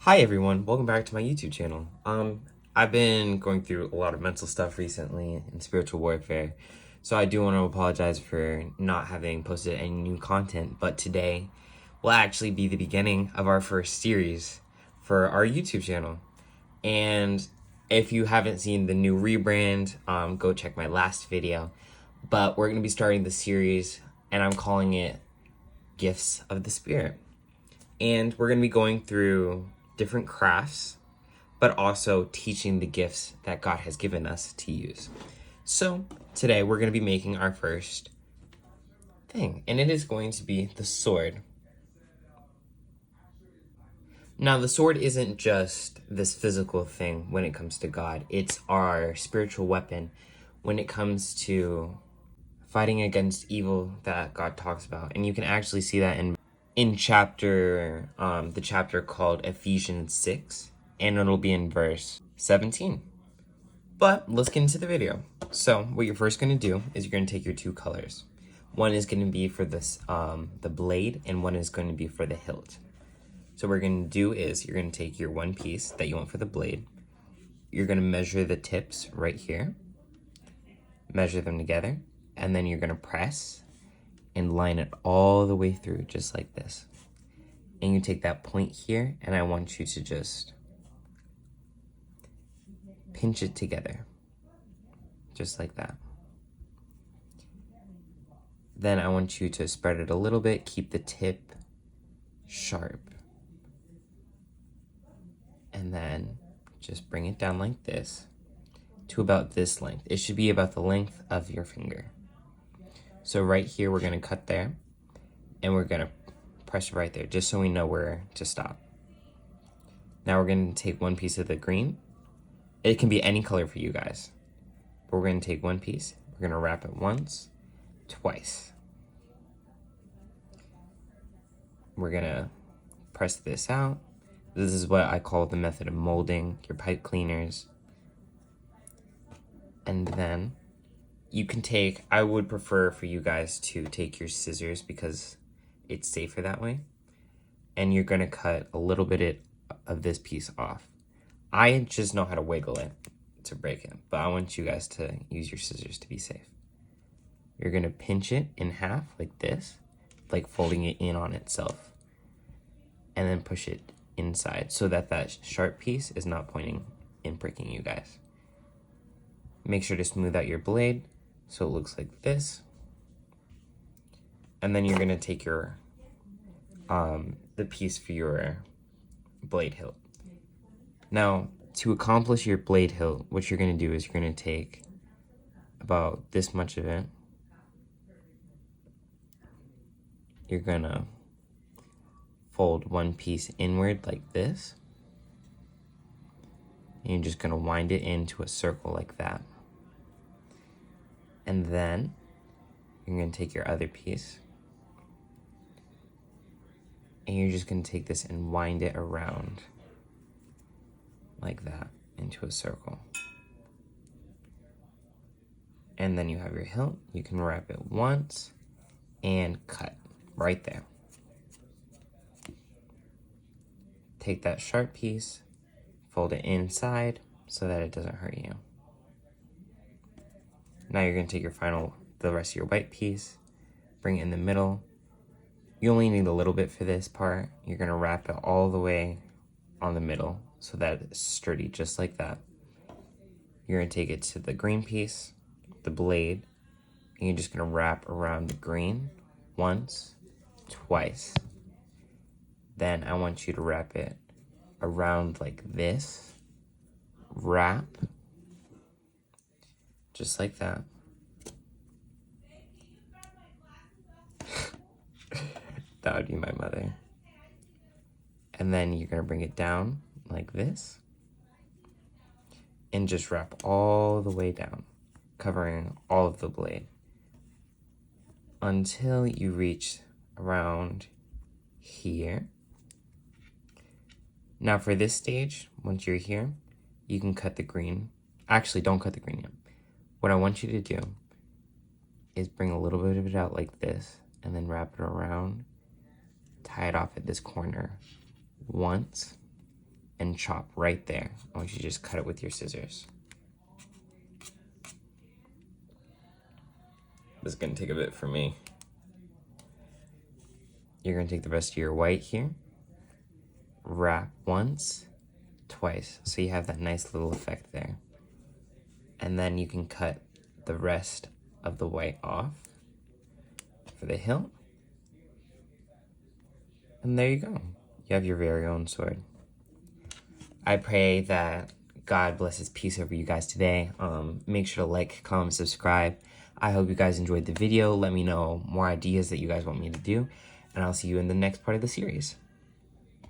Hi everyone, welcome back to my YouTube channel. I've been going through a lot of mental stuff recently in spiritual warfare, so I do want to apologize for not having posted any new content, but today will actually be the beginning of our first series for our YouTube channel. And if you haven't seen the new rebrand, go check my last video. But we're going to be starting the series, and I'm calling it Gifts of the Spirit. And we're going to be going through different crafts, but also teaching the gifts that God has given us to use. So today we're going to be making our first thing, and it is going to be the sword. Now, the sword isn't just this physical thing when it comes to God. It's our spiritual weapon when it comes to fighting against evil that God talks about. And you can actually see that in chapter, the chapter called Ephesians 6, and it'll be in verse 17. But let's get into the video. So what you're first going to do is you're going to take your two colors. One is going to be for this, the blade, and one is going to be for the hilt. So what we're going to do is you're going to take your one piece that you want for the blade. You're going to measure the tips right here. Measure them together. And then you're going to press and line it all the way through, just like this. And you take that point here, and I want you to just pinch it together, just like that. Then I want you to spread it a little bit, keep the tip sharp. And then just bring it down like this to about this length. It should be about the length of your finger. So right here, we're going to cut there, and we're going to press right there, just so we know where to stop. Now we're going to take one piece of the green. It can be any color for you guys. But we're going to take one piece. We're going to wrap it once, twice. We're going to press this out. This is what I call the method of molding your pipe cleaners. And then you can take, I would prefer for you guys to take your scissors because it's safer that way. And you're going to cut a little bit of this piece off. I just know how to wiggle it to break it, but I want you guys to use your scissors to be safe. You're going to pinch it in half like this, like folding it in on itself, and then push it inside so that that sharp piece is not pointing and pricking you guys. Make sure to smooth out your blade so it looks like this. And then you're going to take your the piece for your blade hilt. Now, to accomplish your blade hilt, what you're going to do is you're going to take about this much of it. You're going to fold one piece inward like this. And you're just going to wind it into a circle like that. And then you're going to take your other piece. And you're just going to take this and wind it around like that into a circle. And then you have your hilt. You can wrap it once and cut right there. Take that sharp piece, fold it inside so that it doesn't hurt you. Now you're going to take the rest of your white piece, bring it in the middle. You only need a little bit for this part. You're going to wrap it all the way on the middle so that it's sturdy, just like that. You're going to take it to the green piece, the blade, and you're just going to wrap around the green once, twice. Then I want you to wrap it around like this. Wrap, just like that. That would be my mother. And then you're going to bring it down like this. And just wrap all the way down, covering all of the blade. Until you reach around here. Now for this stage, once you're here, you can cut the green. Actually, don't cut the green yet. What I want you to do is bring a little bit of it out like this, and then wrap it around, tie it off at this corner once, and chop right there. I want you to just cut it with your scissors. This is gonna take a bit for me. You're gonna take the rest of your white here, wrap once, twice, so you have that nice little effect there. And then you can cut the rest of the white off for the hilt. And there you go. You have your very own sword. I pray that God blesses peace over you guys today. Make sure to like, comment, subscribe. I hope you guys enjoyed the video. Let me know more ideas that you guys want me to do. And I'll see you in the next part of the series.